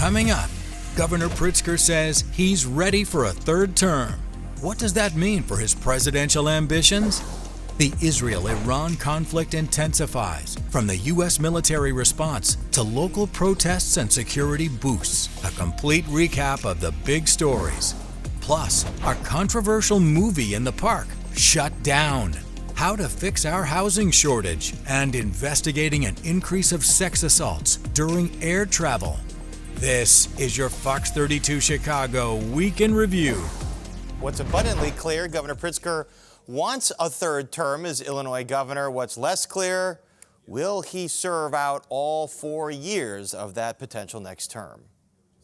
Coming up, Governor Pritzker says he's ready for a third term. What does that mean for his presidential ambitions? The Israel-Iran conflict intensifies, from the U.S. military response to local protests and security boosts. A complete recap of the big stories. Plus, a controversial movie in the park shut down. How to fix our housing shortage, and investigating an increase of sex assaults during air travel. This is your Fox 32 Chicago Week in Review. What's abundantly clear, Governor Pritzker wants a third term as Illinois governor. What's less clear, will he serve out all 4 years of that potential next term?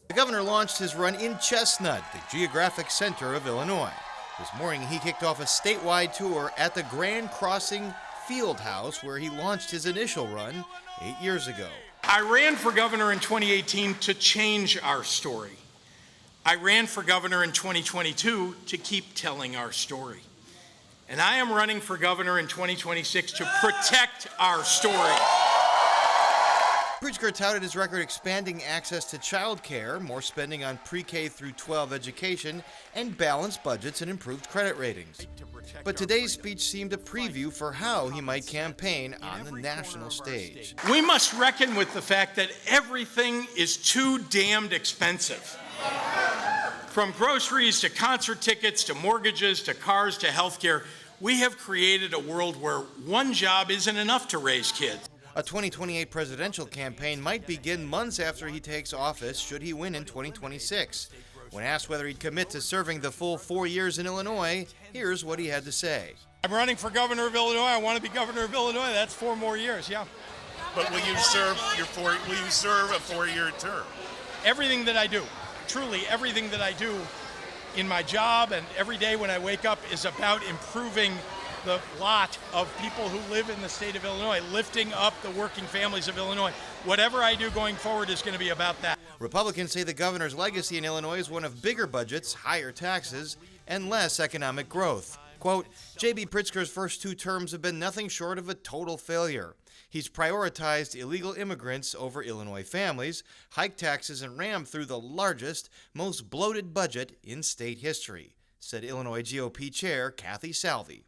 The governor launched his run in Chestnut, the geographic center of Illinois. This morning, he kicked off a statewide tour at the Grand Crossing Field House, where he launched his initial run 8 years ago. I ran for governor in 2018 to change our story. I ran for governor in 2022 to keep telling our story. And I am running for governor in 2026 to protect our story. Pritzker touted his record expanding access to child care, more spending on pre-K through 12 education, and balanced budgets and improved credit ratings. But today's speech seemed a preview for how he might campaign on the national stage. We must reckon with the fact that everything is too damned expensive. From groceries to concert tickets to mortgages to cars to healthcare, we have created a world where one job isn't enough to raise kids. A 2028 presidential campaign might begin months after he takes office, should he win in 2026. When asked whether he'd commit to serving the full 4 years in Illinois, here's what he had to say. I'm running for governor of Illinois. I want to be governor of Illinois. That's 4 more years, yeah. But will you serve a 4-year term? Everything that I do, truly everything that I do in my job and every day when I wake up is about improving the lot of people who live in the state of Illinois, lifting up the working families of Illinois. Whatever I do going forward is going to be about that. Republicans say the governor's legacy in Illinois is one of bigger budgets, higher taxes, and less economic growth. Quote, J.B. Pritzker's first 2 terms have been nothing short of a total failure. He's prioritized illegal immigrants over Illinois families, hiked taxes, and rammed through the largest, most bloated budget in state history, said Illinois GOP Chair Kathy Salvi.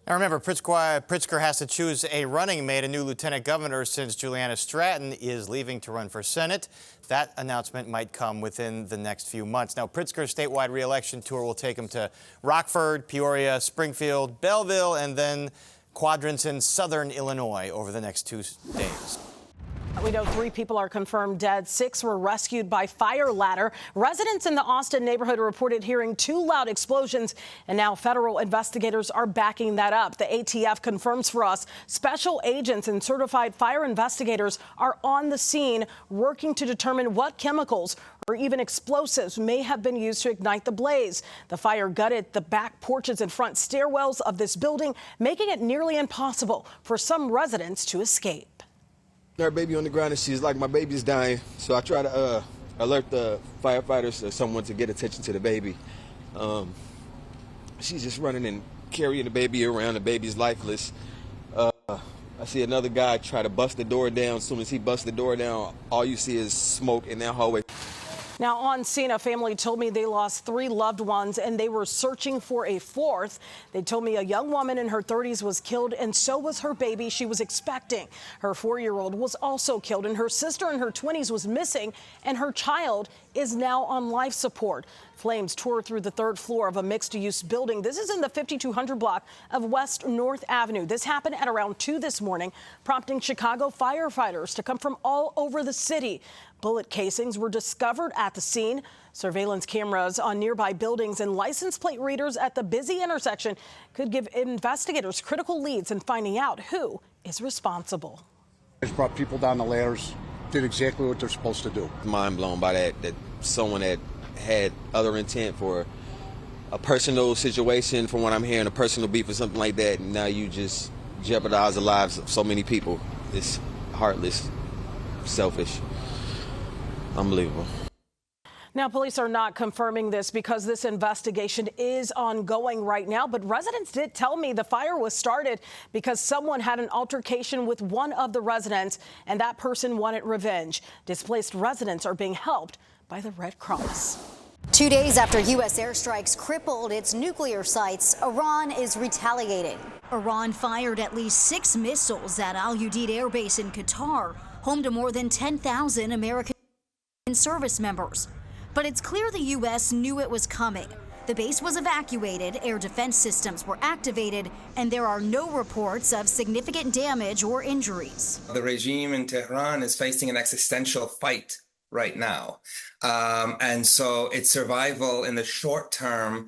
Now remember, Pritzker has to choose a running mate, a new lieutenant governor, since Juliana Stratton is leaving to run for Senate. That announcement might come within the next few months. Now, Pritzker's statewide re-election tour will take him to Rockford, Peoria, Springfield, Belleville, and then quadrants in southern Illinois over the next 2 days. We know 3 people are confirmed dead. 6 were rescued by fire ladder. Residents in the Austin neighborhood reported hearing 2 loud explosions, and now federal investigators are backing that up. The ATF confirms for us special agents and certified fire investigators are on the scene working to determine what chemicals or even explosives may have been used to ignite the blaze. The fire gutted the back porches and front stairwells of this building, making it nearly impossible for some residents to escape. Her baby on the ground and she's like, my baby's dying. So I try to alert the firefighters or someone to get attention to the baby. She's just running and carrying the baby around. The baby's lifeless. I see another guy try to bust the door down. As soon as he busts the door down, all you see is smoke in that hallway. Now, on scene, a family told me they lost 3 loved ones and they were searching for a 4th. They told me a young woman in her 30s was killed, and so was her baby she was expecting. Her 4-year-old was also killed, and her sister in her 20s was missing, and her child is now on life support. Flames tore through the 3rd floor of a mixed-use building. This is in the 5200 block of West North Avenue. This happened at around 2 this morning, prompting Chicago firefighters to come from all over the city. Bullet casings were discovered at the scene. Surveillance cameras on nearby buildings and license plate readers at the busy intersection could give investigators critical leads in finding out who is responsible. They brought people down the ladders, did exactly what they're supposed to do. Mind blown by that someone had other intent for a personal situation, from what I'm hearing, a personal beef or something like that, and now you just jeopardize the lives of so many people. It's heartless, selfish, unbelievable. Now, police are not confirming this because this investigation is ongoing right now. But residents did tell me the fire was started because someone had an altercation with one of the residents, and that person wanted revenge. Displaced residents are being helped by the Red Cross. 2 days after U.S. airstrikes crippled its nuclear sites, Iran is retaliating. Iran fired at least 6 missiles at Al Udeid Air Base in Qatar, home to more than 10,000 American service members. But it's clear the U.S. knew it was coming. The base was evacuated, air defense systems were activated, and there are no reports of significant damage or injuries. The regime in Tehran is facing an existential fight right now. And so its survival in the short term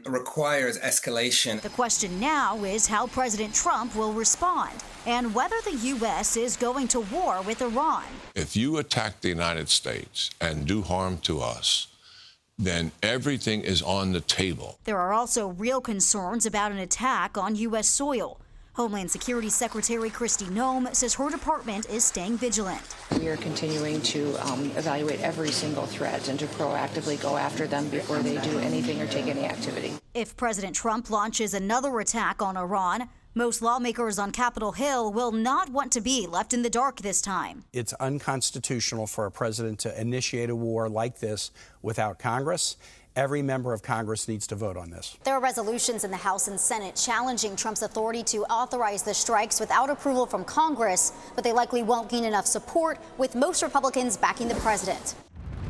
requires escalation. The question now is how President Trump will respond and whether the U.S. is going to war with Iran. If you attack the United States and do harm to us, then everything is on the table. There are also real concerns about an attack on U.S. soil. Homeland Security Secretary Kristi Noem says her department is staying vigilant. We are continuing to evaluate every single threat and to proactively go after them before they do anything or take any activity. If President Trump launches another attack on Iran, most lawmakers on Capitol Hill will not want to be left in the dark this time. It's unconstitutional for a president to initiate a war like this without Congress. Every member of Congress needs to vote on this. There are resolutions in the House and Senate challenging Trump's authority to authorize the strikes without approval from Congress, but they likely won't gain enough support, with most Republicans backing the president.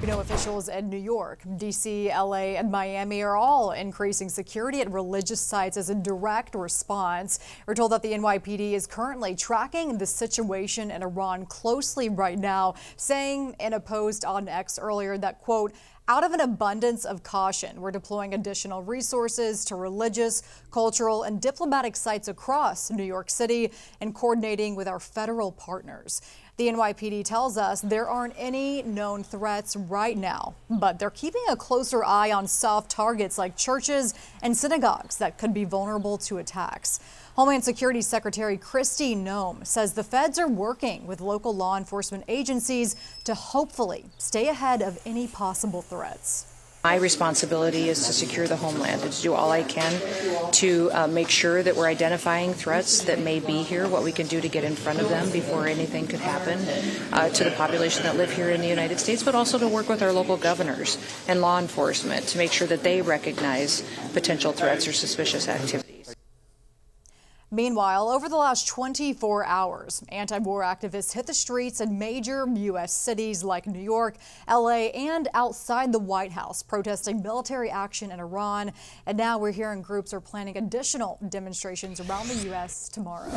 You know, officials in New York, D.C., L.A., and Miami are all increasing security at religious sites as a direct response. We're told that the NYPD is currently tracking the situation in Iran closely right now, saying in a post on X earlier that, quote, out of an abundance of caution, we're deploying additional resources to religious, cultural, and diplomatic sites across New York City and coordinating with our federal partners. The NYPD tells us there aren't any known threats right now, but they're keeping a closer eye on soft targets like churches and synagogues that could be vulnerable to attacks. Homeland Security Secretary Kristi Noem says the feds are working with local law enforcement agencies to hopefully stay ahead of any possible threats. My responsibility is to secure the homeland and to do all I can to make sure that we're identifying threats that may be here, what we can do to get in front of them before anything could happen to the population that live here in the United States, but also to work with our local governors and law enforcement to make sure that they recognize potential threats or suspicious activities. Meanwhile, over the last 24 hours, anti-war activists hit the streets in major U.S. cities like New York, L.A., and outside the White House, protesting military action in Iran. And now we're hearing groups are planning additional demonstrations around the U.S. tomorrow.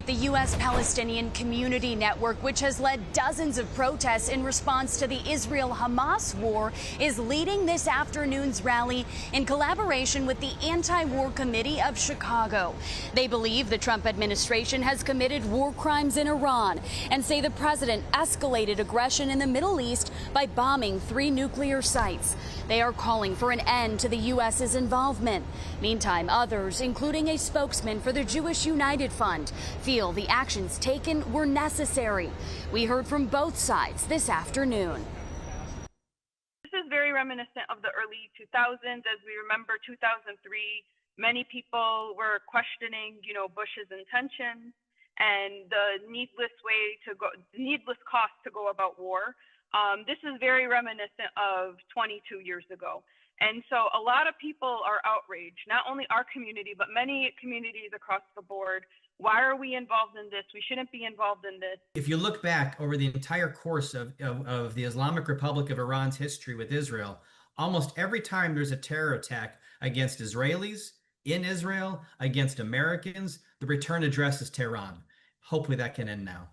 The U.S. Palestinian Community Network, which has led dozens of protests in response to the Israel-Hamas war, is leading this afternoon's rally in collaboration with the Anti-War Committee of Chicago. They believe the Trump administration has committed war crimes in Iran and say the president escalated aggression in the Middle East by bombing 3 nuclear sites. They are calling for an end to the U.S.'s involvement. Meantime, others, including a spokesman for the Jewish United Fund, feel the actions taken were necessary. We heard from both sides this afternoon. This is very reminiscent of the early 2000s. As we remember 2003, many people were questioning, Bush's intentions and the needless cost to go about war. This is very reminiscent of 22 years ago. And so a lot of people are outraged, not only our community, but many communities across the board. Why are we involved in this? We shouldn't be involved in this. If you look back over the entire course of the Islamic Republic of Iran's history with Israel, almost every time there's a terror attack against Israelis, in Israel, against Americans, the return address is Tehran. Hopefully that can end now.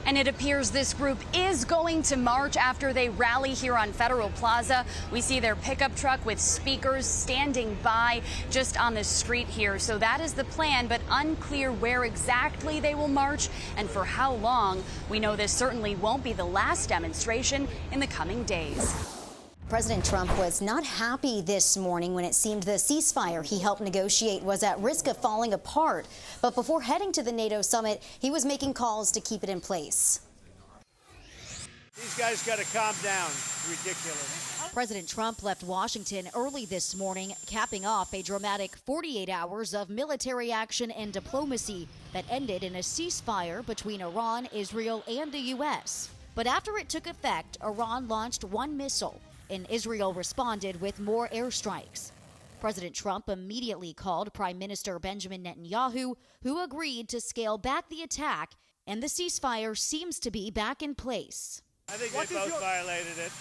And it appears this group is going to march after they rally here on Federal Plaza. We see their pickup truck with speakers standing by just on the street here. So that is the plan, but unclear where exactly they will march and for how long. We know this certainly won't be the last demonstration in the coming days. President Trump was not happy this morning when it seemed the ceasefire he helped negotiate was at risk of falling apart. But before heading to the NATO summit, he was making calls to keep it in place. These guys got to calm down. It's ridiculous. President Trump left Washington early this morning, capping off a dramatic 48 hours of military action and diplomacy that ended in a ceasefire between Iran, Israel, and the U.S. But after it took effect, Iran launched one missile, and Israel responded with more airstrikes. President Trump immediately called Prime Minister Benjamin Netanyahu, who agreed to scale back the attack, and the ceasefire seems to be back in place. I think they both violated it.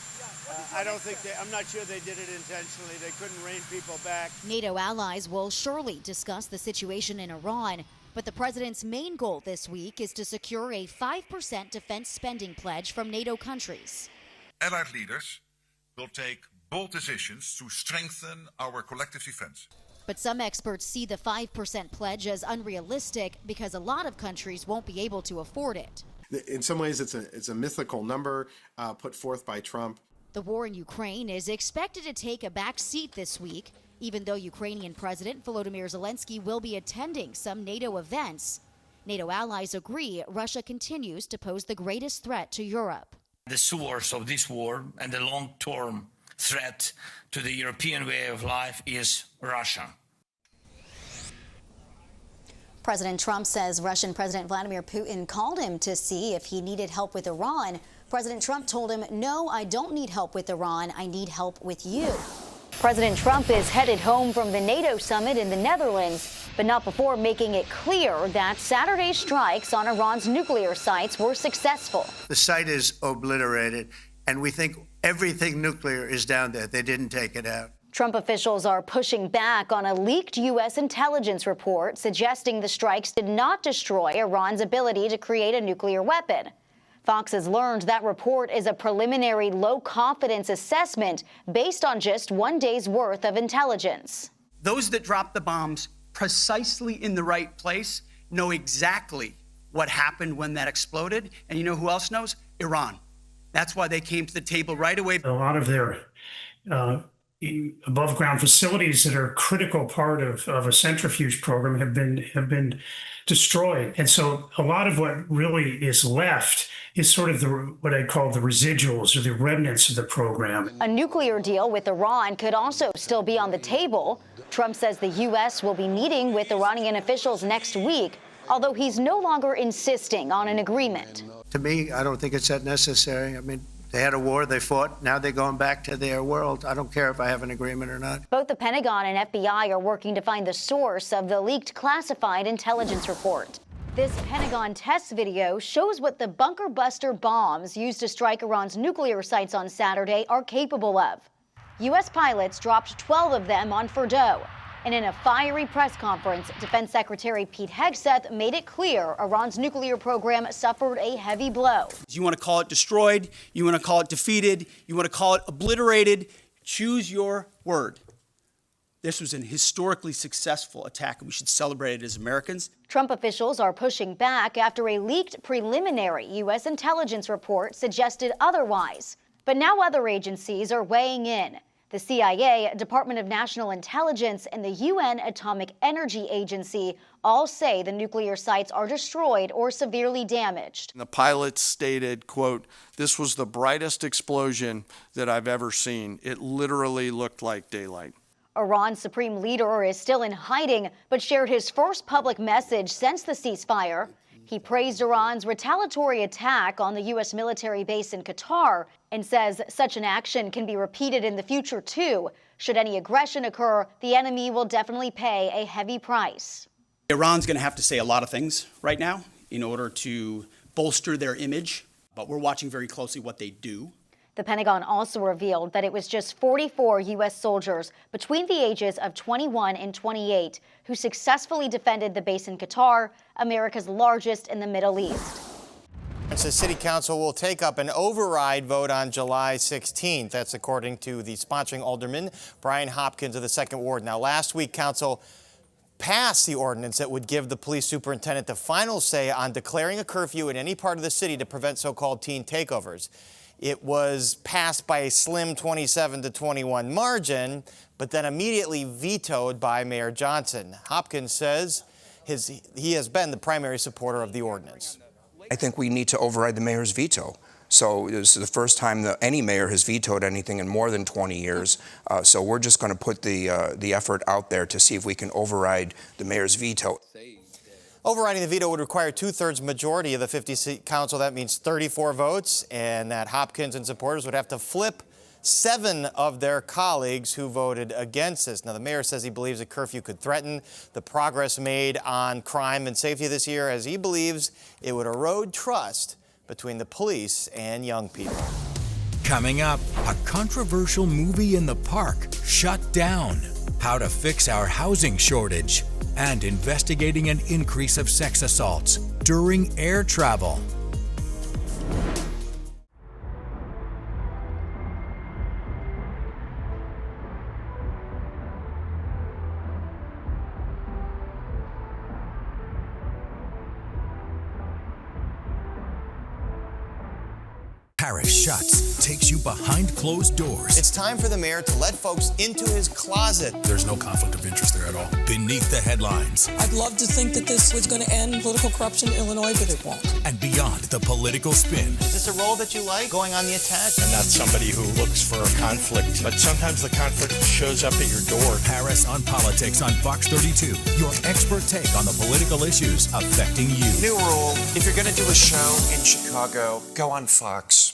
I'm not sure they did it intentionally. They couldn't rein people back. NATO allies will surely discuss the situation in Iran, but the president's main goal this week is to secure a 5% defense spending pledge from NATO countries. Allied leaders will take bold decisions to strengthen our collective defense. But some experts see the 5% pledge as unrealistic because a lot of countries won't be able to afford it. In some ways, it's a mythical number put forth by Trump. The war in Ukraine is expected to take a back seat this week, even though Ukrainian President Volodymyr Zelensky will be attending some NATO events. NATO allies agree Russia continues to pose the greatest threat to Europe. The source of this war and the long-term threat to the European way of life is Russia. President Trump says Russian President Vladimir Putin called him to see if he needed help with Iran. President Trump told him, "No, I don't need help with Iran. I need help with you." President Trump is headed home from the NATO summit in the Netherlands, but not before making it clear that Saturday's strikes on Iran's nuclear sites were successful. The site is obliterated, and we think everything nuclear is down there. They didn't take it out. Trump officials are pushing back on a leaked U.S. intelligence report suggesting the strikes did not destroy Iran's ability to create a nuclear weapon. Fox has learned that report is a preliminary low-confidence assessment based on just one day's worth of intelligence. Those that dropped the bombs precisely in the right place know exactly what happened when that exploded. And you know who else knows? Iran. That's why they came to the table right away. A lot of their above ground facilities that are a critical part of a centrifuge program have been destroyed. And so a lot of what really is left is sort of what I call the residuals or the remnants of the program. A nuclear deal with Iran could also still be on the table. Trump says the U.S. will be meeting with Iranian officials next week, although he's no longer insisting on an agreement. To me, I don't think it's that necessary. I mean, they had a war, they fought, now they're going back to their world. I don't care if I have an agreement or not. Both the Pentagon and FBI are working to find the source of the leaked classified intelligence report. This Pentagon test video shows what the bunker buster bombs used to strike Iran's nuclear sites on Saturday are capable of. U.S. pilots dropped 12 of them on Fordo. And in a fiery press conference, Defense Secretary Pete Hegseth made it clear Iran's nuclear program suffered a heavy blow. You want to call it destroyed, you want to call it defeated, you want to call it obliterated, choose your word. This was an historically successful attack, and we should celebrate it as Americans. Trump officials are pushing back after a leaked preliminary U.S. intelligence report suggested otherwise. But now other agencies are weighing in. The CIA, Department of National Intelligence, and the UN Atomic Energy Agency all say the nuclear sites are destroyed or severely damaged. The pilots stated, quote, "This was the brightest explosion that I've ever seen. It literally looked like daylight." Iran's supreme leader is still in hiding, but shared his first public message since the ceasefire. He praised Iran's retaliatory attack on the U.S. military base in Qatar and says such an action can be repeated in the future, too. Should any aggression occur, the enemy will definitely pay a heavy price. Iran's going to have to say a lot of things right now in order to bolster their image, but we're watching very closely what they do. The Pentagon also revealed that it was just 44 U.S. soldiers between the ages of 21 and 28 who successfully defended the base in Qatar, America's largest in the Middle East. The City Council will take up an override vote on July 16th. That's according to the sponsoring alderman, Brian Hopkins of the 2nd Ward. Now, last week, Council passed the ordinance that would give the police superintendent the final say on declaring a curfew in any part of the city to prevent so-called teen takeovers. It was passed by a slim 27-21 margin, but then immediately vetoed by Mayor Johnson. Hopkins says he has been the primary supporter of the ordinance. I think we need to override the mayor's veto So this is the first time that any mayor has vetoed anything in more than 20 years. So we're just going to put the effort out there to see if we can override the mayor's veto. Overriding the veto would require 2/3 majority of the 50-seat council. That means 34 votes, and that Hopkins and supporters would have to flip 7 of their colleagues who voted against this. Now, the mayor says he believes a curfew could threaten the progress made on crime and safety this year, as he believes it would erode trust between the police and young people. Coming up, a controversial movie in the park shut down, how to fix our housing shortage, and investigating an increase of sex assaults during air travel. Paris Shuts takes you behind closed doors. It's time for the mayor to let folks into his closet. There's no conflict of interest there at all. Beneath the headlines. I'd love to think that this was going to end political corruption in Illinois, but it won't. And beyond the political spin. Is this a role that you like, going on the attack? I'm not somebody who looks for conflict, but sometimes the conflict shows up at your door. Paris on Politics on Fox 32. Your expert take on the political issues affecting you. New rule, if you're going to do a show in Chicago, go on Fox.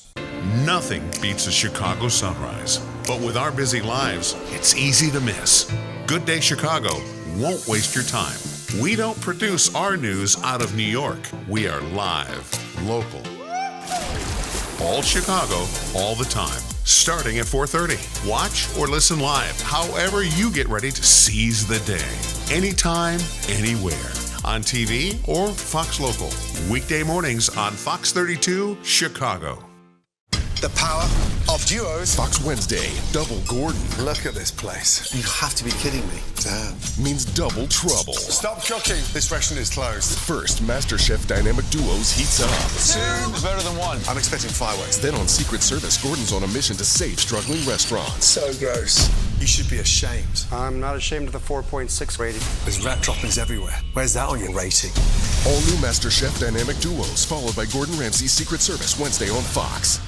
Nothing beats a Chicago sunrise. But with our busy lives, it's easy to miss. Good Day Chicago won't waste your time. We don't produce our news out of New York. We are live, local. All Chicago, all the time. Starting at 4:30. Watch or listen live, however you get ready to seize the day. Anytime, anywhere. On TV or Fox Local. Weekday mornings on Fox 32, Chicago. The power of duos. Fox Wednesday, double Gordon. Look at this place. You have to be kidding me. Damn. Means double trouble. Stop cooking. This restaurant is closed. First, MasterChef Dynamic Duos heats up. 2 is better than 1. I'm expecting fireworks. Then on Secret Service, Gordon's on a mission to save struggling restaurants. So gross. You should be ashamed. I'm not ashamed of the 4.6 rating. There's rat droppings everywhere. Where's that on your rating? All new MasterChef Dynamic Duos, followed by Gordon Ramsay's Secret Service, Wednesday on Fox.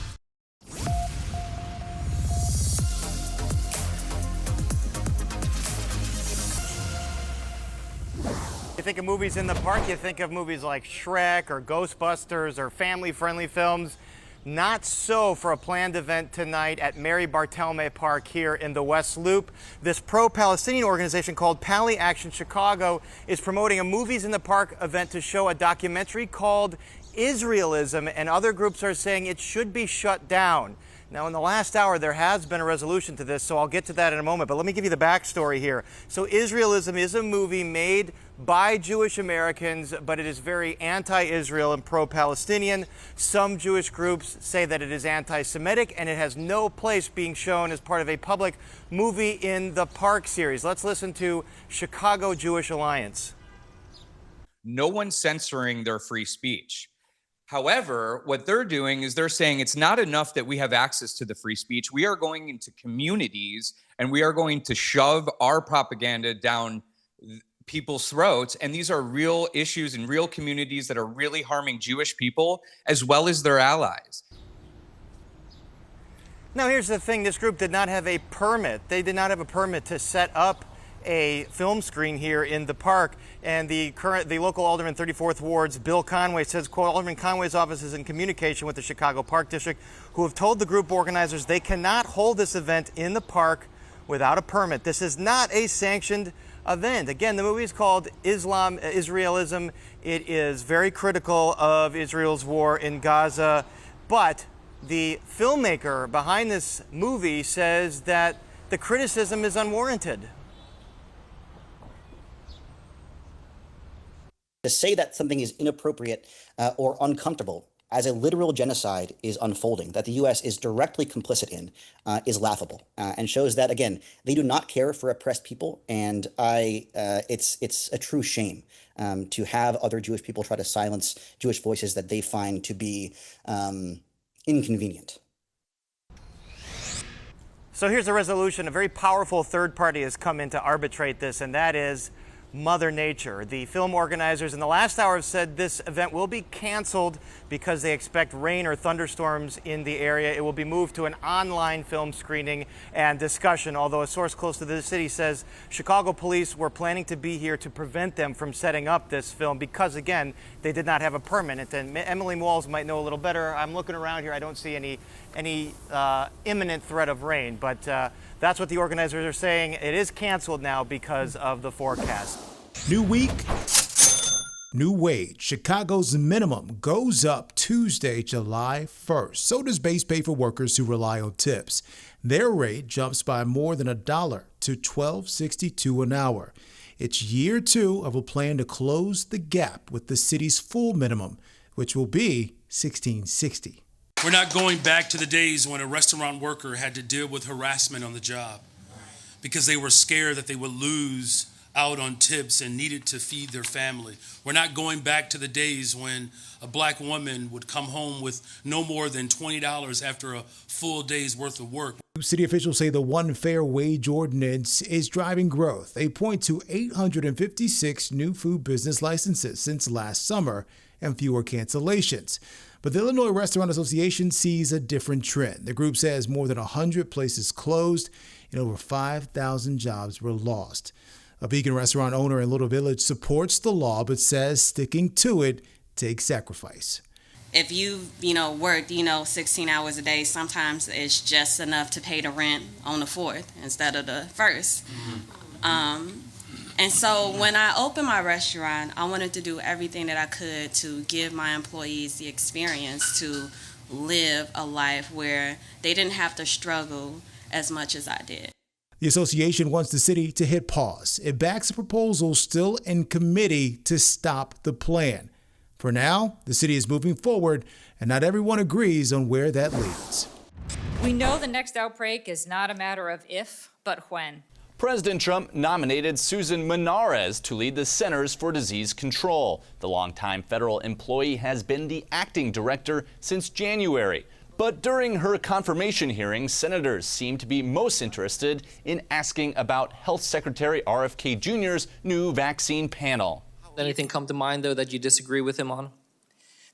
You think of movies in the park, you think of movies like Shrek or Ghostbusters or family-friendly films. Not so for a planned event tonight at Mary Barthelme Park here in the West Loop. This pro-Palestinian organization called Pali Action Chicago is promoting a Movies in the Park event to show a documentary called Israelism, and other groups are saying it should be shut down. Now, in the last hour, there has been a resolution to this, so I'll get to that in a moment. But let me give you the backstory here. So Israelism is a movie made by Jewish Americans, but it is very anti-Israel and pro-Palestinian. Some Jewish groups say that it is anti-Semitic, and it has no place being shown as part of a public movie in the Park series. Let's listen to Chicago Jewish Alliance. No one's censoring their free speech. However, what they're doing is they're saying it's not enough that we have access to the free speech. We are going into communities and we are going to shove our propaganda down people's throats. And these are real issues in real communities that are really harming Jewish people as well as their allies. Now, here's the thing. This group did not have a permit. They did not have a permit to set up a film screen here in the park, and the local alderman 34th Ward's Bill Conway says, quote, Alderman Conway's office is in communication with the Chicago Park District, who have told the group organizers they cannot hold this event in the park without a permit. This is not a sanctioned event. Again, the movie is called Israelism. It is very critical of Israel's war in Gaza, but the filmmaker behind this movie says that the criticism is unwarranted. To say that something is inappropriate or uncomfortable as a literal genocide is unfolding, that the U.S. is directly complicit in, is laughable and shows that, again, they do not care for oppressed people. And it's a true shame to have other Jewish people try to silence Jewish voices that they find to be inconvenient. So here's a resolution. A very powerful third party has come in to arbitrate this, and that is Mother Nature. The film organizers in the last hour have said this event will be canceled because they expect rain or thunderstorms in the area. It will be moved to an online film screening and discussion, although a source close to the city says Chicago police were planning to be here to prevent them from setting up this film because, again, they did not have a permit. And Emily Walls might know a little better. I'm looking around here. I don't see any imminent threat of rain, but that's what the organizers are saying. It is canceled now because of the forecast. New week, new wage. Chicago's minimum goes up Tuesday, July 1st. So does base pay for workers who rely on tips. Their rate jumps by more than $1 to $12.62 an hour. It's year 2 of a plan to close the gap with the city's full minimum, which will be $16.60. We're not going back to the days when a restaurant worker had to deal with harassment on the job because they were scared that they would lose out on tips and needed to feed their family. We're not going back to the days when a black woman would come home with no more than $20 after a full day's worth of work. City officials say the One Fair Wage ordinance is driving growth. They point to 856 new food business licenses since last summer and fewer cancellations. But the Illinois Restaurant Association sees a different trend. The group says more than 100 places closed and over 5,000 jobs were lost. A vegan restaurant owner in Little Village supports the law but says sticking to it takes sacrifice. If you worked, 16 hours a day, sometimes it's just enough to pay the rent on the 4th instead of the 1st. And so when I opened my restaurant, I wanted to do everything that I could to give my employees the experience to live a life where they didn't have to struggle as much as I did. The association wants the city to hit pause. It backs a proposal still in committee to stop the plan. For now, the city is moving forward, and not everyone agrees on where that leads. We know the next outbreak is not a matter of if, but when. President Trump nominated Susan Menarez to lead the Centers for Disease Control. The longtime federal employee has been the acting director since January. But during her confirmation hearing, senators seem to be most interested in asking about Health Secretary RFK Jr.'s new vaccine panel. Anything come to mind, though, that you disagree with him on?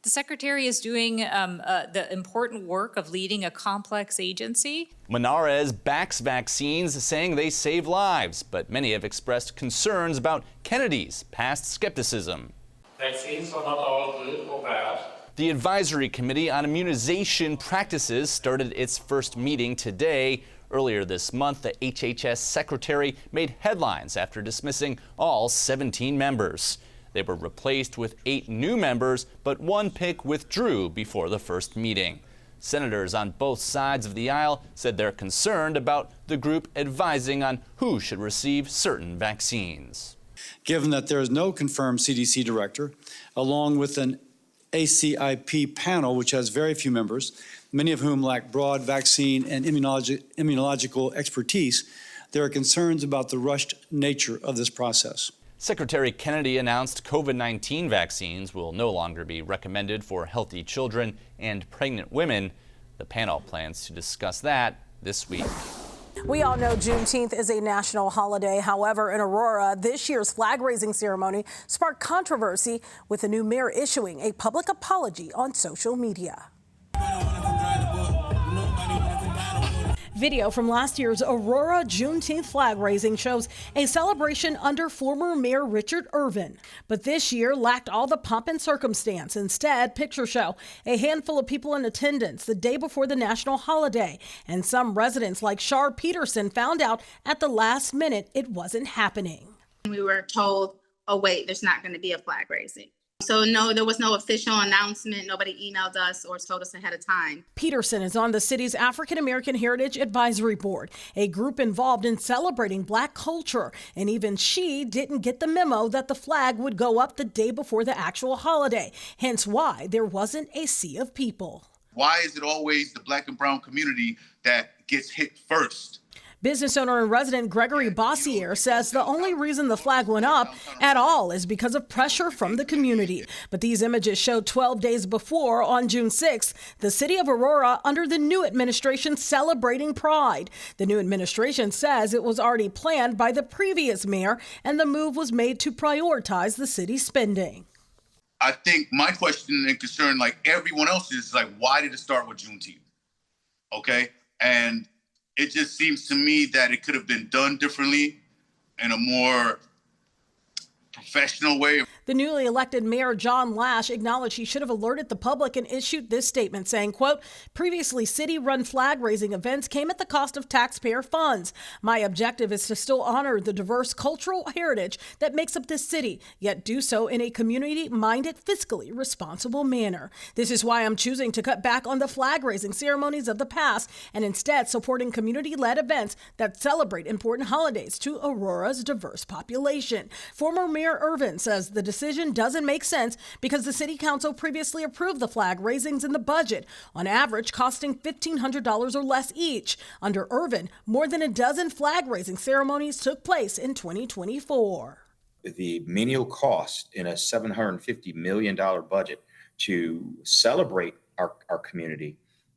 The secretary is doing the important work of leading a complex agency. Menarez backs vaccines, saying they save lives, but many have expressed concerns about Kennedy's past skepticism. Vaccines are not all good or bad. The Advisory Committee on Immunization Practices started its first meeting today. Earlier this month, the HHS secretary made headlines after dismissing all 17 members. They were replaced with 8 new members, but one pick withdrew before the first meeting. Senators on both sides of the aisle said they're concerned about the group advising on who should receive certain vaccines. Given that there is no confirmed CDC director, along with an ACIP panel, which has very few members, many of whom lack broad vaccine and immunological expertise, there are concerns about the rushed nature of this process. Secretary Kennedy announced COVID-19 vaccines will no longer be recommended for healthy children and pregnant women. The panel plans to discuss that this week. We all know Juneteenth is a national holiday. However, in Aurora, this year's flag-raising ceremony sparked controversy with the new mayor issuing a public apology on social media. Video from last year's Aurora Juneteenth flag raising shows a celebration under former Mayor Richard Irvin. But this year lacked all the pomp and circumstance. Instead, pictures show a handful of people in attendance the day before the national holiday. And some residents like Shar Peterson found out at the last minute it wasn't happening. We were told, oh wait, there's not going to be a flag raising. So no, there was no official announcement. Nobody emailed us or told us ahead of time. Peterson is on the city's African American Heritage Advisory Board, a group involved in celebrating Black culture. And even she didn't get the memo that the flag would go up the day before the actual holiday, hence why there wasn't a sea of people. Why is it always the Black and brown community that gets hit first? Business owner and resident Gregory Bossier says the only reason the flag went up at all is because of pressure from the community. But these images show 12 days before, on June 6th, the city of Aurora under the new administration celebrating Pride. The new administration says it was already planned by the previous mayor, and the move was made to prioritize the city's spending. I think my question and concern, like everyone else, is like, why did it start with Juneteenth? Okay, and it just seems to me that it could have been done differently in a more professional way. The newly elected mayor, John Lash, acknowledged he should have alerted the public and issued this statement saying, quote, previously city-run flag-raising events came at the cost of taxpayer funds. My objective is to still honor the diverse cultural heritage that makes up this city, yet do so in a community-minded, fiscally responsible manner. This is why I'm choosing to cut back on the flag-raising ceremonies of the past and instead supporting community-led events that celebrate important holidays to Aurora's diverse population. Former Mayor Irvin says the decision doesn't make sense because the city council previously approved the flag raisings in the budget, on average costing $1,500 or less each. Under Irvin, more than a dozen flag raising ceremonies took place in 2024. The menial cost in a $750 million budget to celebrate our community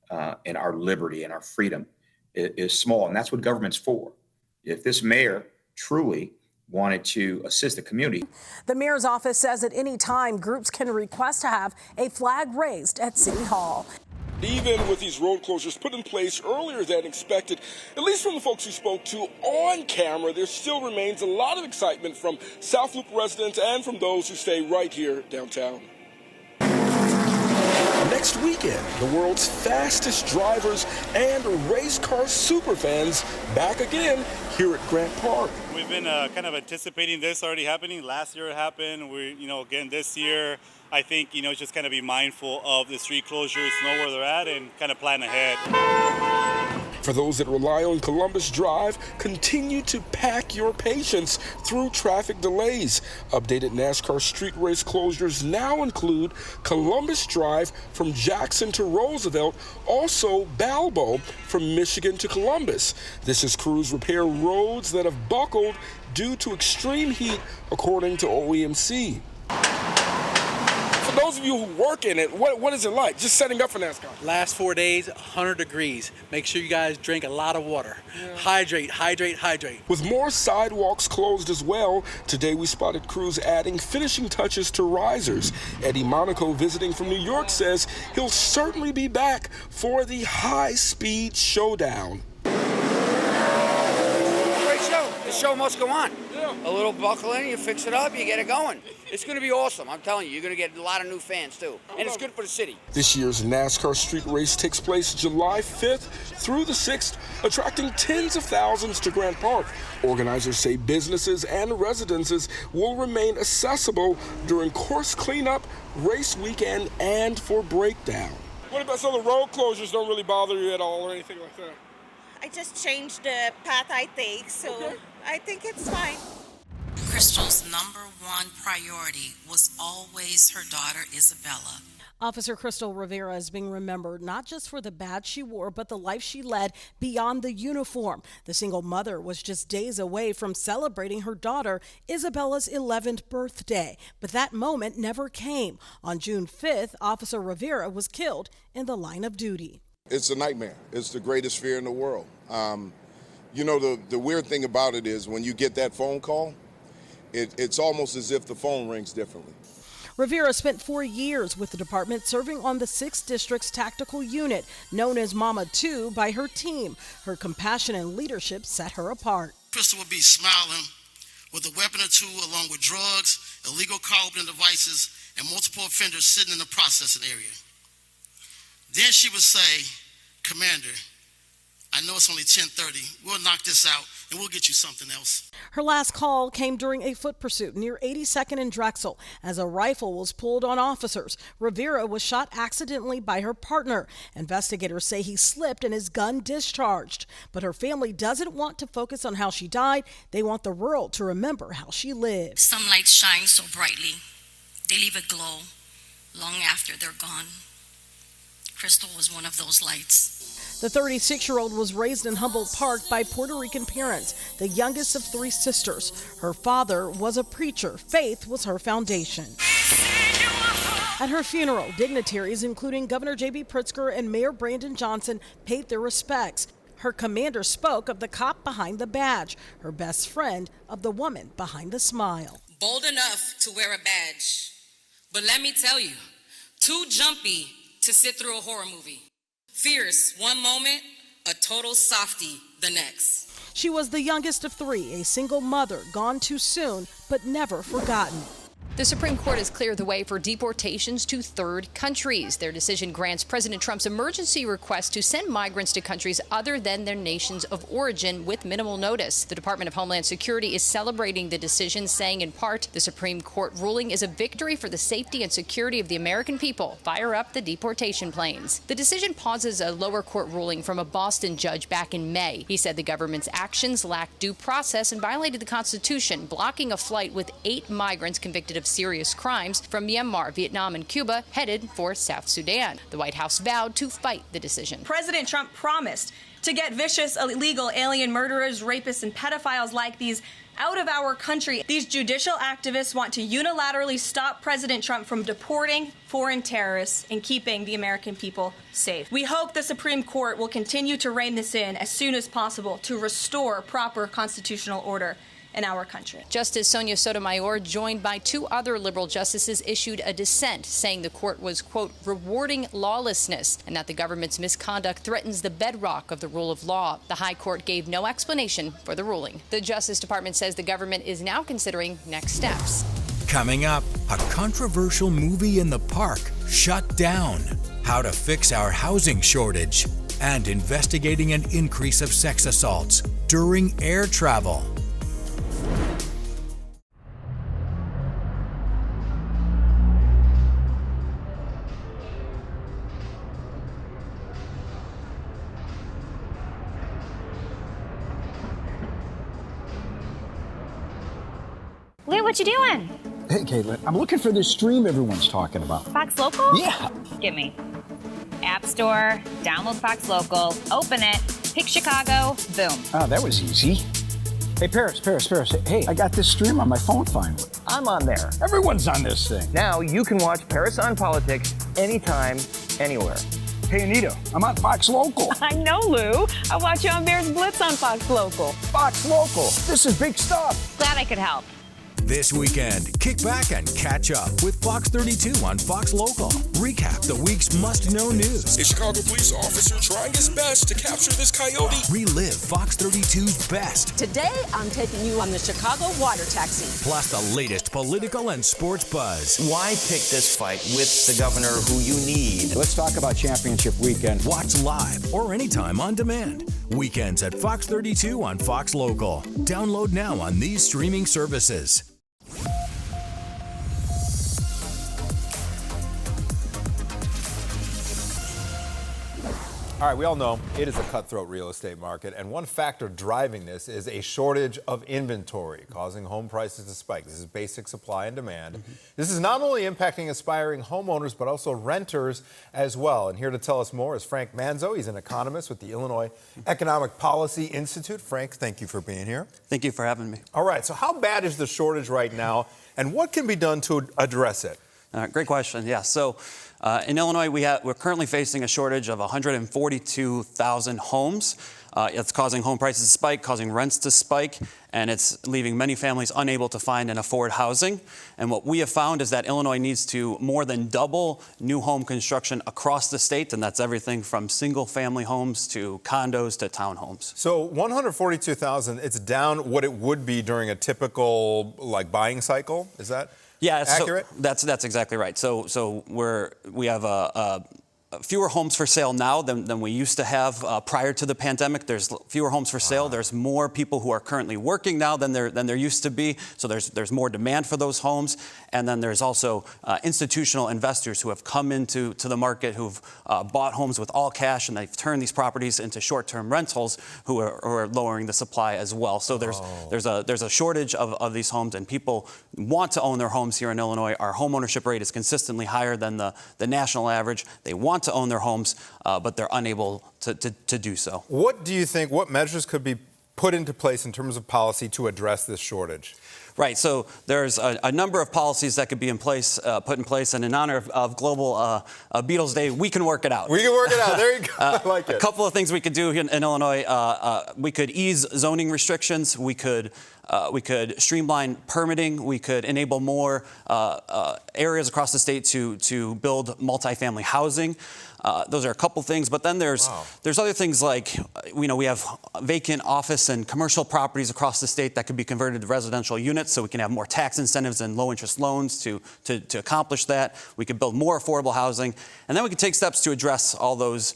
and our liberty and our freedom is small, and that's what government's for. If this mayor truly wanted to assist the community. The mayor's office says at any time groups can request to have a flag raised at City Hall. Even with these road closures put in place earlier than expected, at least from the folks we spoke to on camera, there still remains a lot of excitement from South Loop residents and from those who stay right here downtown. Next weekend, the world's fastest drivers and race car superfans back again here at Grant Park. We've been kind of anticipating this already happening. Last year it happened. Again this year, I think, it's just kind of be mindful of the street closures, know where they're at, and kind of plan ahead. For those that rely on Columbus Drive, continue to pack your patience through traffic delays. Updated NASCAR street race closures now include Columbus Drive from Jackson to Roosevelt, also Balbo from Michigan to Columbus. This is crews repair roads that have buckled due to extreme heat, according to OEMC. For those of you who work in it, what is it like just setting up for NASCAR? Last 4 days, 100 degrees. Make sure you guys drink a lot of water. Yeah. Hydrate. With more sidewalks closed as well, today we spotted crews adding finishing touches to risers. Eddie Monaco, visiting from New York, says he'll certainly be back for the high-speed showdown. Great show. The show must go on. Yeah. A little buckling, you fix it up, you get it going. It's going to be awesome. I'm telling you, you're going to get a lot of new fans, too. And it's good for the city. This year's NASCAR street race takes place July 5th through the 6th, attracting tens of thousands to Grant Park. Organizers say businesses and residences will remain accessible during course cleanup, race weekend, and for breakdown. What about some of the road closures don't really bother you at all or anything like that? I just changed the path I take, so okay. I think it's fine. Crystal's number one priority was always her daughter, Isabella. Officer Crystal Rivera is being remembered not just for the badge she wore, but the life she led beyond the uniform. The single mother was just days away from celebrating her daughter Isabella's 11th birthday, but that moment never came. On June 5th, Officer Rivera was killed in the line of duty. It's a nightmare. It's the greatest fear in the world. The weird thing about it is when you get that phone call, it's almost as if the phone rings differently. Rivera spent 4 years with the department, serving on the 6th District's tactical unit, known as Mama 2 by her team. Her compassion and leadership set her apart. Crystal would be smiling with a weapon or two, along with drugs, illegal car opening devices, and multiple offenders sitting in the processing area. Then she would say, "Commander, I know it's only 10:30. We'll knock this out and we'll get you something else." Her last call came during a foot pursuit near 82nd and Drexel. As a rifle was pulled on officers, Rivera was shot accidentally by her partner. Investigators say he slipped and his gun discharged. But her family doesn't want to focus on how she died. They want the world to remember how she lived. Some lights shine so brightly. They leave a glow long after they're gone. Crystal was one of those lights. The 36-year-old was raised in Humboldt Park by Puerto Rican parents, the youngest of 3 sisters. Her father was a preacher. Faith was her foundation. At her funeral, dignitaries, including Governor J.B. Pritzker and Mayor Brandon Johnson, paid their respects. Her commander spoke of the cop behind the badge, her best friend of the woman behind the smile. Bold enough to wear a badge, but let me tell you, too jumpy to sit through a horror movie. Fierce one moment, a total softie the next. She was the youngest of 3, a single mother, gone too soon, but never forgotten. The Supreme Court has cleared the way for deportations to third countries. Their decision grants President Trump's emergency request to send migrants to countries other than their nations of origin with minimal notice. The Department of Homeland Security is celebrating the decision, saying in part the Supreme Court ruling is a victory for the safety and security of the American people. Fire up the deportation planes. The decision pauses a lower court ruling from a Boston judge back in May. He said the government's actions lacked due process and violated the Constitution, blocking a flight with 8 migrants convicted of serious crimes from Myanmar, Vietnam, and Cuba headed for South Sudan. The White House vowed to fight the decision. President Trump promised to get vicious, illegal alien murderers, rapists, and pedophiles like these out of our country. These judicial activists want to unilaterally stop President Trump from deporting foreign terrorists and keeping the American people safe. We hope the Supreme Court will continue to rein this in as soon as possible to restore proper constitutional order in our country. Justice Sonia Sotomayor, joined by 2 other liberal justices, issued a dissent saying the court was, quote, rewarding lawlessness and that the government's misconduct threatens the bedrock of the rule of law. The High Court gave no explanation for the ruling. The Justice Department says the government is now considering next steps. Coming up, a controversial movie in the park shut down, how to fix our housing shortage, and investigating an increase of sex assaults during air travel. Lou, what you doing? Hey, Caitlin, I'm looking for this stream everyone's talking about. Fox Local? Yeah. Give me. App Store, download Fox Local, open it, pick Chicago, boom. Oh, that was easy. Hey, Paris. Hey, I got this stream on my phone finally. I'm on there. Everyone's on this thing. Now you can watch Paris on Politics anytime, anywhere. Hey, Anita, I'm on Fox Local. I know, Lou. I watch you on Bears Blitz on Fox Local. Fox Local. This is big stuff. Glad I could help. This weekend, kick back and catch up with Fox 32 on Fox Local. Recap the week's must-know news. A Chicago police officer trying his best to capture this coyote. Relive Fox 32's best. Today, I'm taking you on the Chicago water taxi. Plus the latest political and sports buzz. Why pick this fight with the governor who you need? Let's talk about championship weekend. Watch live or anytime on demand. Weekends at Fox 32 on Fox Local. Download now on these streaming services. All right, we all know it is a cutthroat real estate market, and one factor driving this is a shortage of inventory, causing home prices to spike. This is basic supply and demand. This is not only impacting aspiring homeowners, but also renters as well. And here to tell us more is Frank Manzo. He's an economist with the Illinois Economic Policy Institute. Frank, thank you for being here. Thank you for having me. All right, so how bad is the shortage right now, and what can be done to address it? Great question. Yeah. So in Illinois, we're currently facing a shortage of 142,000 homes. It's causing home prices to spike, causing rents to spike, and it's leaving many families unable to find and afford housing. And what we have found is that Illinois needs to more than double new home construction across the state, and that's everything from single-family homes to condos to townhomes. So 142,000, it's down what it would be during a typical buying cycle. Is that? Yeah, accurate? So that's exactly right. So we have fewer homes for sale now than we used to have prior to the pandemic. There's fewer homes for sale. There's more people who are currently working now than there used to be. So there's more demand for those homes. And then there's also institutional investors who have come into the market who've bought homes with all cash, and they've turned these properties into short-term rentals who are lowering the supply as well. So there's a shortage of these homes, and people want to own their homes here in Illinois. Our home ownership rate is consistently higher than the national average. They want want to own their homes, but they're unable to do so. What do you think, what measures could be put into place in terms of policy to address this shortage? Right, so there's a number of policies that could be put in place, and in honor of Global Beatles Day, we can work it out. We can work it out. There you go. I like it. A couple of things we could do in Illinois. We could ease zoning restrictions. We could streamline permitting. We could enable more areas across the state to build multifamily housing. Those are a couple things, but then there's other things like, we have vacant office and commercial properties across the state that could be converted to residential units, so we can have more tax incentives and low interest loans to accomplish that. We could build more affordable housing, and then we could take steps to address all those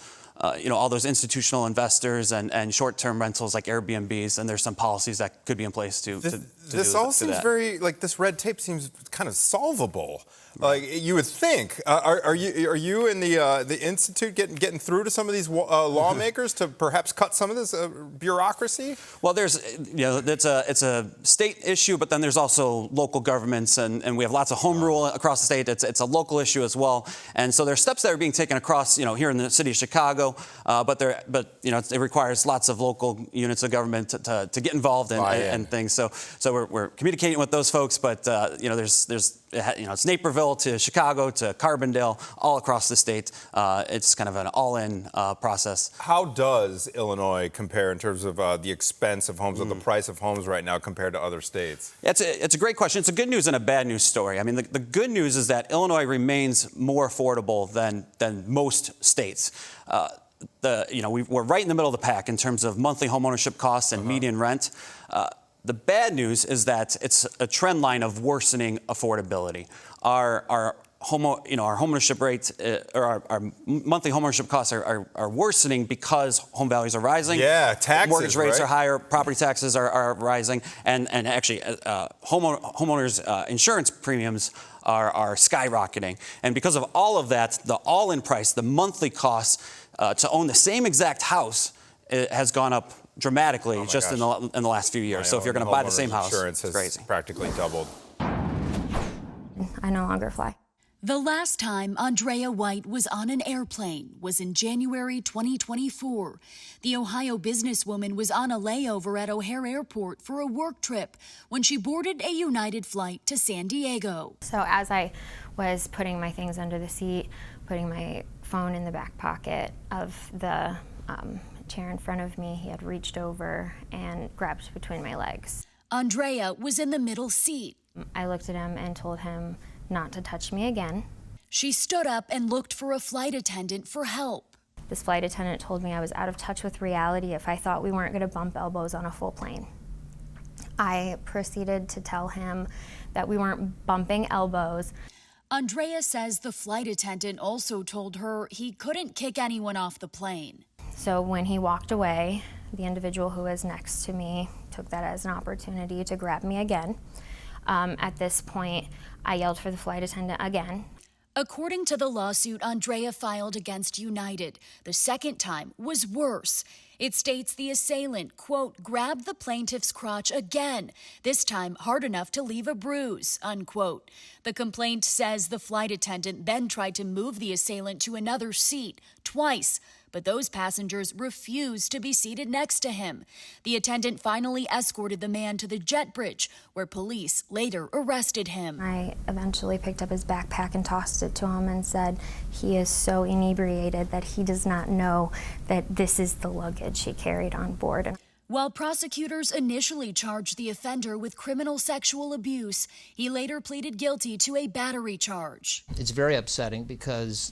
institutional investors and short-term rentals like Airbnbs, and there's some policies that could be in place to this all seems very, like, this red tape seems kind of solvable. Like you would think. Are you in the institute getting through to some of these lawmakers to perhaps cut some of this bureaucracy? Well, it's a state issue, but then there's also local governments, and we have lots of home rule across the state. It's a local issue as well, and so there's steps that are being taken across, here in the city of Chicago, but it requires lots of local units of government to get involved and things. So we're communicating with those folks, but it's Naperville to Chicago to Carbondale, all across the state. It's kind of an all-in process. How does Illinois compare in terms of the expense of homes or the price of homes right now compared to other states? It's a great question. It's a good news and a bad news story. I mean, the good news is that Illinois remains more affordable than most states. We're right in the middle of the pack in terms of monthly homeownership costs and median rent. The bad news is that it's a trend line of worsening affordability. Our homeownership rates or our monthly homeownership costs are worsening because home values are rising. Yeah, taxes. Mortgage rates are higher, property taxes are rising, and actually homeowners' insurance premiums are skyrocketing. And because of all of that, the all-in price, the monthly cost to own the same exact house has gone up dramatically in the last few years. So if you're going to buy the same house, insurance it's crazy. has practically doubled. I no longer fly. The last time Andrea White was on an airplane was in January 2024. The Ohio businesswoman was on a layover at O'Hare Airport for a work trip when she boarded a United flight to San Diego. So as I was putting my things under the seat, putting my phone in the back pocket of the chair in front of me, he had reached over and grabbed between my legs. Andrea was in the middle seat. I looked at him and told him not to touch me again. She stood up and looked for a flight attendant for help. This flight attendant told me I was out of touch with reality if I thought we weren't going to bump elbows on a full plane. I proceeded to tell him that we weren't bumping elbows. Andrea says the flight attendant also told her he couldn't kick anyone off the plane. So when he walked away, the individual who was next to me took that as an opportunity to grab me again. At this point, I yelled for the flight attendant again. According to the lawsuit Andrea filed against United, the second time was worse. It states the assailant, quote, grabbed the plaintiff's crotch again, this time hard enough to leave a bruise, unquote. The complaint says the flight attendant then tried to move the assailant to another seat twice, but those passengers refused to be seated next to him. The attendant finally escorted the man to the jet bridge, where police later arrested him. I eventually picked up his backpack and tossed it to him and said he is so inebriated that he does not know that this is the luggage he carried on board. While prosecutors initially charged the offender with criminal sexual abuse, he later pleaded guilty to a battery charge. It's very upsetting because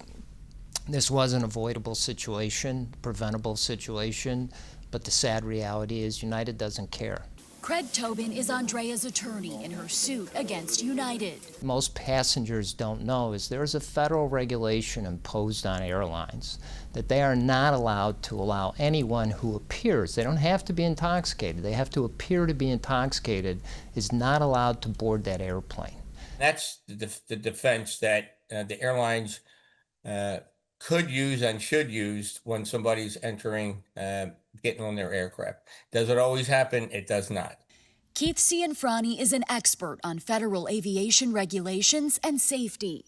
this was an avoidable situation, preventable situation, but the sad reality is United doesn't care. Craig Tobin is Andrea's attorney in her suit against United. Most passengers don't know is there's a federal regulation imposed on airlines that they are not allowed to allow anyone who appears, they don't have to be intoxicated, they have to appear to be intoxicated, is not allowed to board that airplane. That's the defense that the airlines could use and should use when somebody's entering, getting on their aircraft. Does it always happen? It does not. Keith Cianfrani is an expert on federal aviation regulations and safety.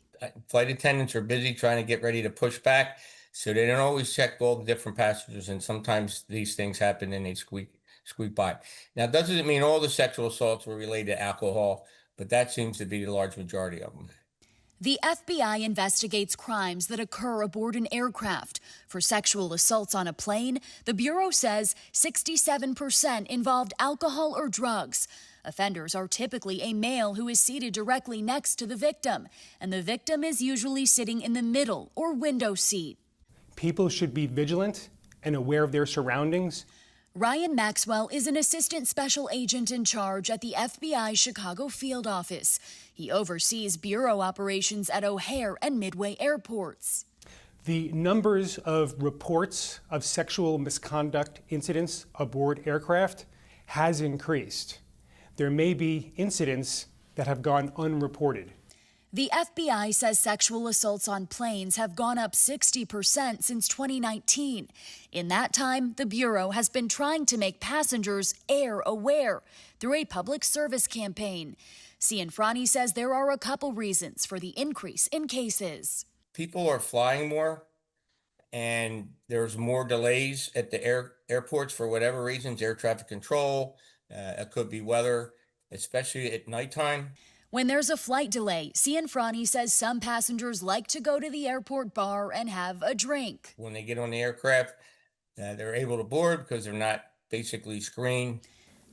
Flight attendants are busy trying to get ready to push back. So they don't always check all the different passengers, and sometimes these things happen and they squeak by. Now, doesn't mean all the sexual assaults were related to alcohol, but that seems to be the large majority of them. The FBI investigates crimes that occur aboard an aircraft. For sexual assaults on a plane, the Bureau says 67% involved alcohol or drugs. Offenders are typically a male who is seated directly next to the victim, and the victim is usually sitting in the middle or window seat. People should be vigilant and aware of their surroundings. Ryan Maxwell is an assistant special agent in charge at the FBI Chicago field office. He oversees bureau operations at O'Hare and Midway airports. The numbers of reports of sexual misconduct incidents aboard aircraft has increased. There may be incidents that have gone unreported. The FBI says sexual assaults on planes have gone up 60% since 2019. In that time, the Bureau has been trying to make passengers air aware through a public service campaign. Cianfrani says there are a couple reasons for the increase in cases. People are flying more, and there's more delays at the airports for whatever reasons, air traffic control, it could be weather, especially at nighttime. When there's a flight delay, Cianfrani says some passengers like to go to the airport bar and have a drink. When they get on the aircraft, they're able to board because they're not basically screened.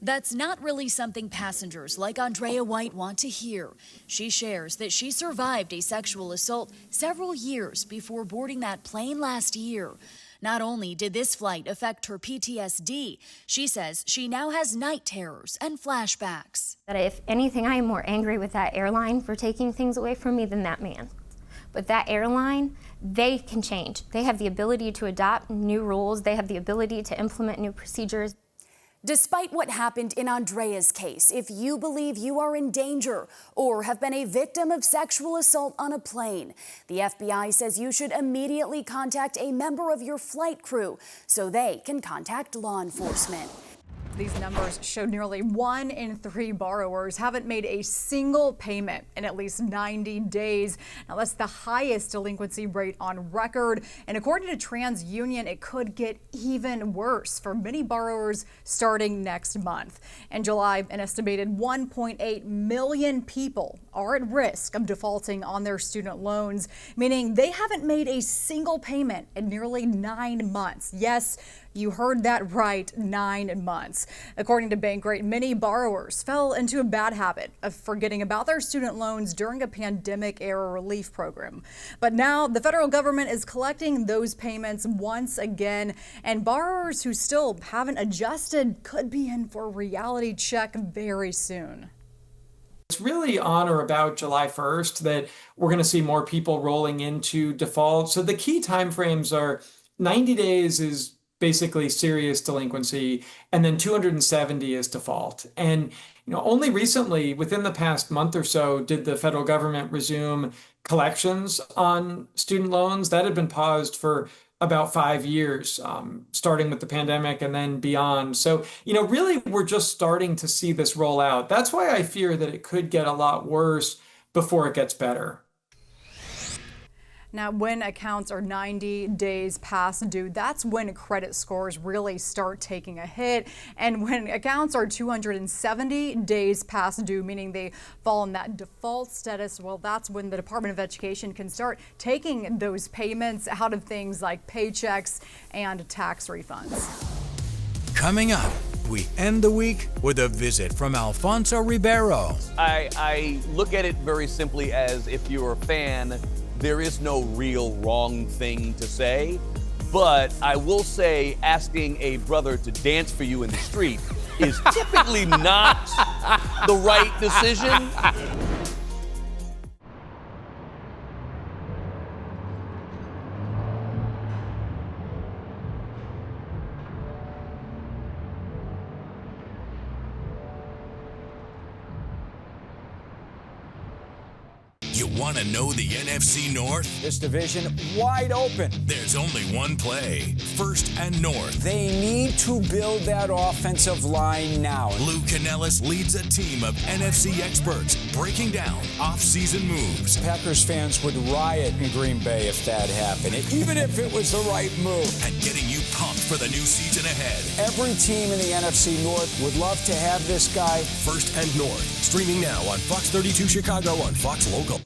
That's not really something passengers like Andrea White want to hear. She shares that she survived a sexual assault several years before boarding that plane last year. Not only did this flight affect her PTSD, she says she now has night terrors and flashbacks. That if anything, I am more angry with that airline for taking things away from me than that man. But that airline, they can change. They have the ability to adopt new rules. They have the ability to implement new procedures. Despite what happened in Andrea's case, if you believe you are in danger or have been a victim of sexual assault on a plane, the FBI says you should immediately contact a member of your flight crew so they can contact law enforcement. These numbers show nearly 1 in 3 borrowers haven't made a single payment in at least 90 days. Now, that's the highest delinquency rate on record. And according to TransUnion, it could get even worse for many borrowers starting next month. In July, an estimated 1.8 million people are at risk of defaulting on their student loans, meaning they haven't made a single payment in nearly 9 months. Yes, you heard that right, 9 months. According to Bankrate, many borrowers fell into a bad habit of forgetting about their student loans during a pandemic-era relief program. But now the federal government is collecting those payments once again, and borrowers who still haven't adjusted could be in for a reality check very soon. It's really on or about July 1st that we're going to see more people rolling into default. So the key timeframes are 90 days is basically serious delinquency, and then 270 is default. And only recently, within the past month or so, did the federal government resume collections on student loans. That had been paused for about 5 years, starting with the pandemic and then beyond. So, really, we're just starting to see this roll out. That's why I fear that it could get a lot worse before it gets better. Now, when accounts are 90 days past due, that's when credit scores really start taking a hit. And when accounts are 270 days past due, meaning they fall in that default status, well, that's when the Department of Education can start taking those payments out of things like paychecks and tax refunds. Coming up, we end the week with a visit from Alfonso Ribeiro. I look at it very simply as if you're a fan, there is no real wrong thing to say, but I will say asking a brother to dance for you in the street is typically not the right decision. You want to know the NFC North? This division wide open. There's only one play. First and North. They need to build that offensive line now. Lou Canellis leads a team of NFC experts breaking down off-season moves. Packers fans would riot in Green Bay if that happened, even if it was the right move. And getting you pumped for the new season ahead. Every team in the NFC North would love to have this guy. First and North, streaming now on Fox 32 Chicago on Fox Local.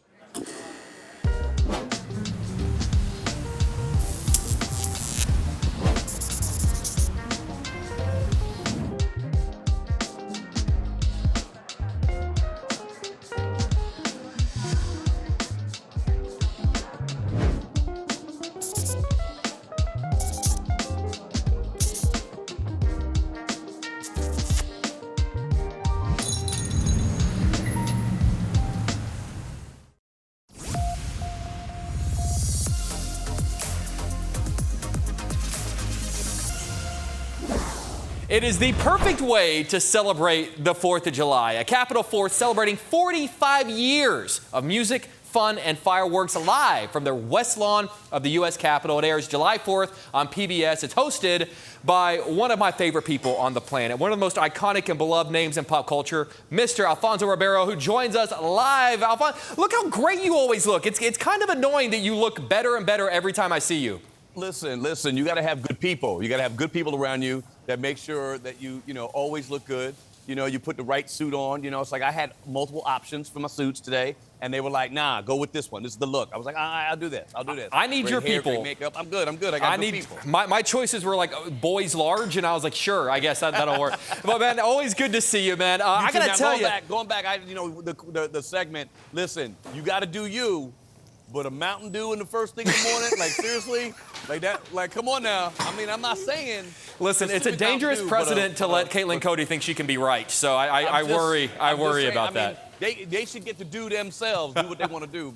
It is the perfect way to celebrate the 4th of July. A Capitol 4th celebrating 45 years of music, fun, and fireworks live from the West Lawn of the U.S. Capitol. It airs July 4th on PBS. It's hosted by one of my favorite people on the planet, one of the most iconic and beloved names in pop culture, Mr. Alfonso Ribeiro, who joins us live. Alfonso, look how great you always look. It's kind of annoying that you look better and better every time I see you. Listen, you got to have good people. You got to have good people around you that make sure that you always look good. You put the right suit on. It's like I had multiple options for my suits today, and they were like, nah, go with this one. This is the look. I was like, I'll do this. I need great your hair, people. Great makeup. I'm good. I got good people. My choices were like boys large, and I was like, sure, I guess that'll work. But, man, always good to see you, man. I got to tell you. Going back, the segment, listen, you got to do you. But a Mountain Dew in the first thing in the morning, like seriously, like that, like come on now. I mean, I'm not saying. Listen, it's a dangerous precedent to let Caitlin Cody think she can be right. So I worry about that. They should get to do themselves, do what they want to do.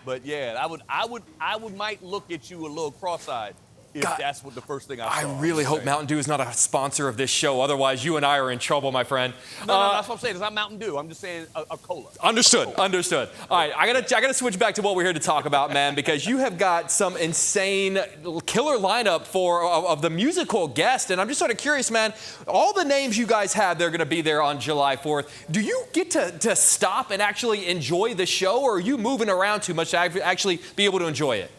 But yeah, I might look at you a little cross-eyed. If that's what the first thing I saw. I really hope Mountain Dew is not a sponsor of this show. Otherwise, you and I are in trouble, my friend. No, that's what I'm saying. It's not Mountain Dew. I'm just saying a cola. Understood. All right, I gotta switch back to what we're here to talk about, man, because you have got some insane killer lineup of the musical guest, and I'm just sort of curious, man. All the names you guys have, they're going to be there on July 4th. Do you get to stop and actually enjoy the show, or are you moving around too much to actually be able to enjoy it?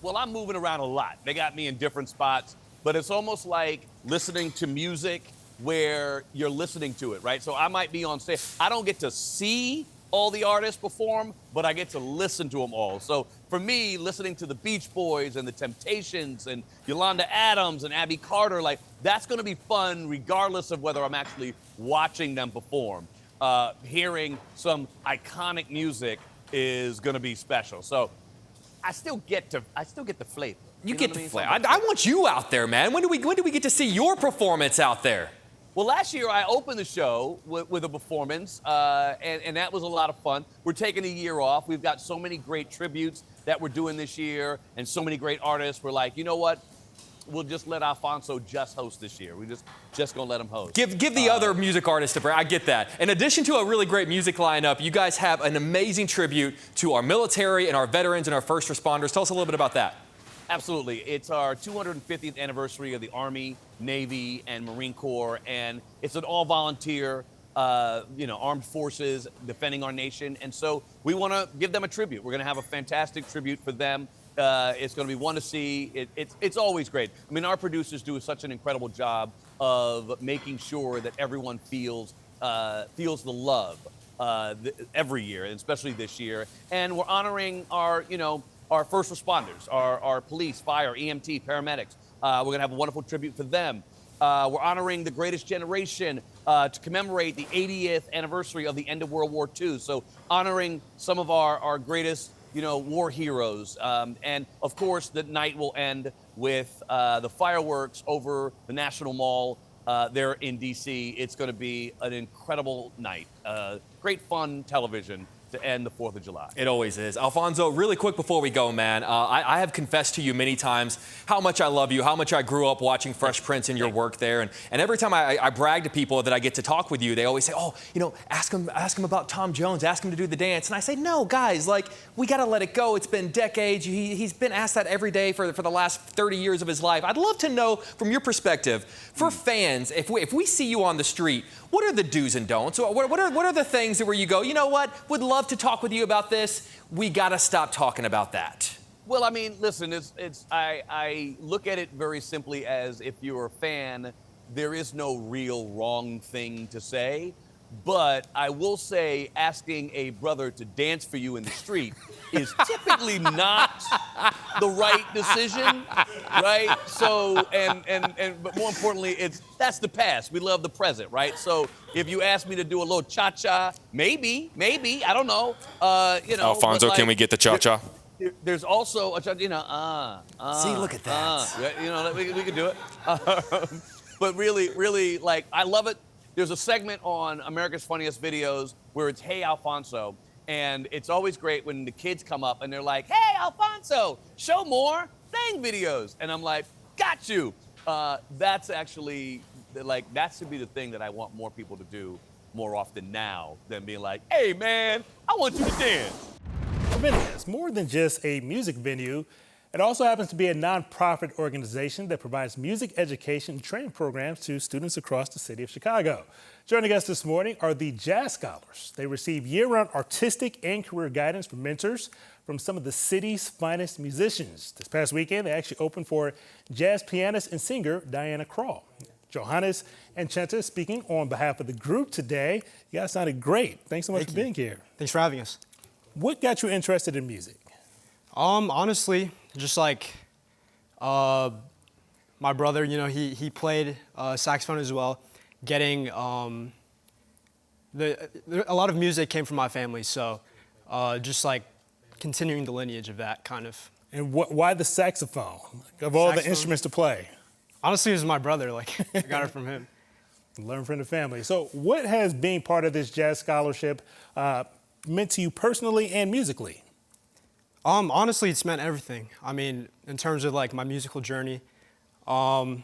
Well, I'm moving around a lot. They got me in different spots, but it's almost like listening to music where you're listening to it, right? So I might be on stage. I don't get to see all the artists perform, but I get to listen to them all. So for me, listening to the Beach Boys and the Temptations and Yolanda Adams and Abby Carter, like that's going to be fun regardless of whether I'm actually watching them perform. Hearing some iconic music is going to be special. So I still get the flavor. You get the flavor. I want you out there, man. When do we get to see your performance out there? Well, last year I opened the show with a performance, and that was a lot of fun. We're taking a year off. We've got so many great tributes that we're doing this year, and so many great artists. We're like, you know what? We'll just let Alfonso just host this year. We're just gonna let him host. Give the other music artists a break. I get that. In addition to a really great music lineup, you guys have an amazing tribute to our military and our veterans and our first responders. Tell us a little bit about that. Absolutely. It's our 250th anniversary of the Army, Navy, and Marine Corps, and it's an all-volunteer, armed forces defending our nation. And so we want to give them a tribute. We're going to have a fantastic tribute for them. It's going to be one to see. It's always great. I mean, our producers do such an incredible job of making sure that everyone feels the love every year, and especially this year. And we're honoring our first responders, our police, fire, EMT, paramedics. We're going to have a wonderful tribute for them. We're honoring the greatest generation to commemorate the 80th anniversary of the end of World War II. So honoring some of our greatest war heroes. And of course, the night will end with the fireworks over the National Mall there in DC. It's going to be an incredible night. Great fun television to end the 4th of July. It always is. Alfonso, really quick before we go, man, I have confessed to you many times how much I love you, how much I grew up watching Fresh Prince and your work there. And every time I brag to people that I get to talk with you, they always say, oh, you know, ask him about Tom Jones, ask him to do the dance. And I say, no, guys, like, we got to let it go. It's been decades. He's been asked that every day for the last 30 years of his life. I'd love to know, from your perspective, for fans, if we see you on the street, what are the do's and don'ts? What are the things where you go, you know what, would love to talk with you about this. We got to stop talking about that. Well, I mean, listen, I look at it very simply as if you're a fan, there is no real wrong thing to say. But I will say asking a brother to dance for you in the street is typically not the right decision, right? So, but more importantly, that's the past. We love the present, right? So if you ask me to do a little cha-cha, maybe, I don't know. Alfonso, can we get the cha-cha? There's also a, See, look at that. We could do it. But really, like, I love it. There's a segment on America's Funniest Videos where it's Hey Alfonso, and it's always great when the kids come up and they're like, hey Alfonso, show more playing videos. And I'm like, got you. That's actually, like, that should be the thing that I want more people to do more often now than being like, hey man, I want you to dance. Ravinia is more than just a music venue. It also happens to be a nonprofit organization that provides music education and training programs to students across the city of Chicago. Joining us this morning are the Jazz Scholars. They receive year-round artistic and career guidance from mentors from some of the city's finest musicians. This past weekend, they actually opened for jazz pianist and singer Diana Krall. Johannes and Chenta speaking on behalf of the group today. You guys sounded great. Thanks so much for being here. Thanks for having us. What got you interested in music? Honestly, just like my brother, you know, he played saxophone as well. Getting a lot of music came from my family, so just like continuing the lineage of that kind of. And why the saxophone? Of all the instruments to play? Honestly, it was my brother. Like, I got it from him. Learn from the family. So what has being part of this jazz scholarship meant to you personally and musically? Honestly, it's meant everything. I mean, in terms of like my musical journey, I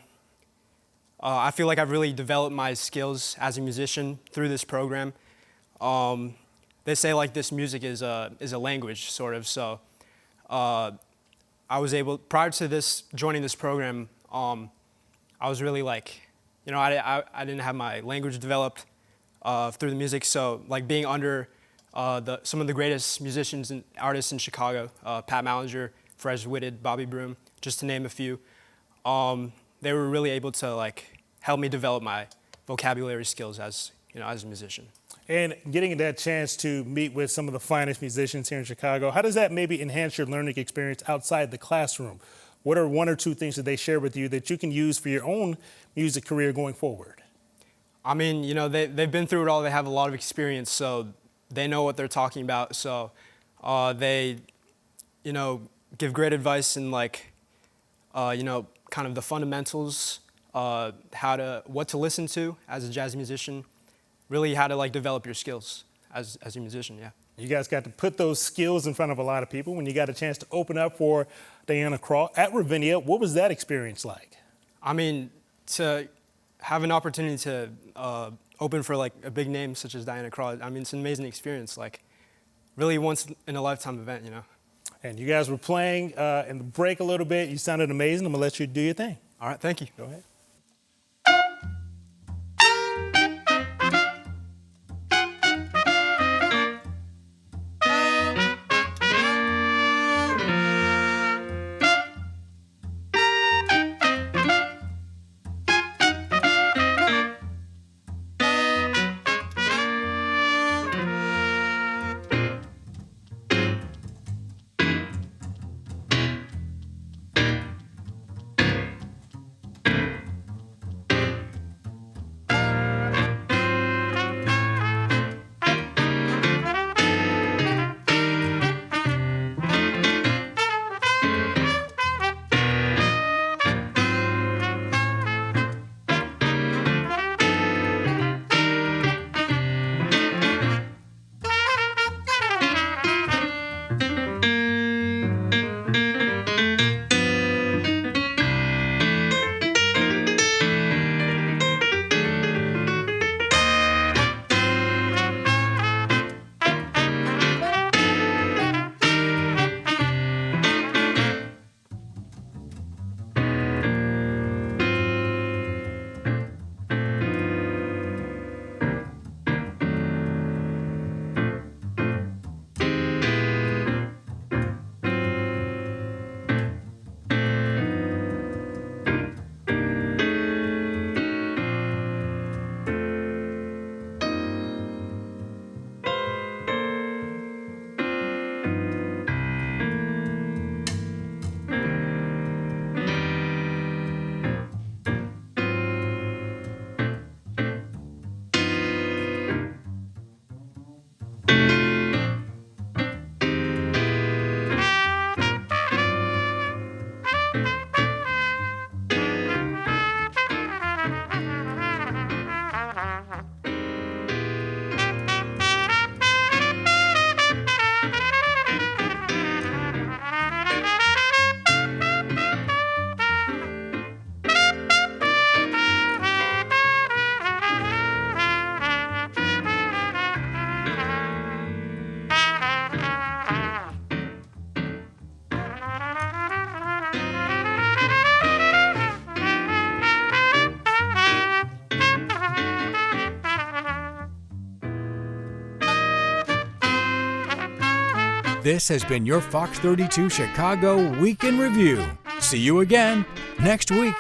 feel like I've really developed my skills as a musician through this program. They say like this music is a language, sort of. So I was able, prior to joining this program, I was really like, you know, I didn't have my language developed through the music. So like being under some of the greatest musicians and artists in Chicago, Pat Mallinger, Frez Whitted, Bobby Broom, just to name a few. They were really able to like help me develop my vocabulary skills as a musician. And getting that chance to meet with some of the finest musicians here in Chicago, how does that maybe enhance your learning experience outside the classroom? What are one or two things that they share with you that you can use for your own music career going forward? I mean, you know, they've been through it all. They have a lot of experience, so they know what they're talking about. So they, you know, give great advice in like, you know, kind of the fundamentals, what to listen to as a jazz musician, really how to like develop your skills as a musician, yeah. You guys got to put those skills in front of a lot of people when you got a chance to open up for Diana Krall at Ravinia. What was that experience like? I mean, to have an opportunity to open for like a big name such as Diana Krall, I mean, it's an amazing experience, like really once in a lifetime event, you know. And you guys were playing in the break a little bit. You sounded amazing. I'm gonna let you do your thing. All right, thank you. Go ahead. This has been your Fox 32 Chicago Week in Review. See you again next week.